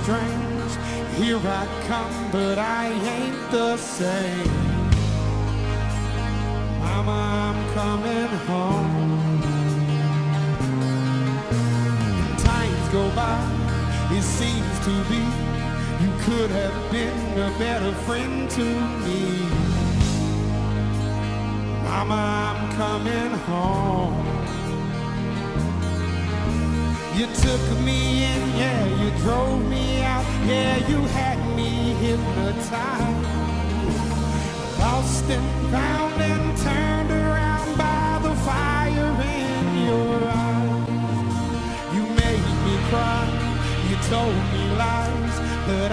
strange. Here I come, but I ain't the same. Mama, I'm coming home. Times go by, it seems to be you could have been a better friend to me. Mama, I'm coming home. You took me in, yeah, you drove me out, yeah, you had me hypnotized. Lost and found and turned around by the fire in your eyes. You made me cry, you told me lies, but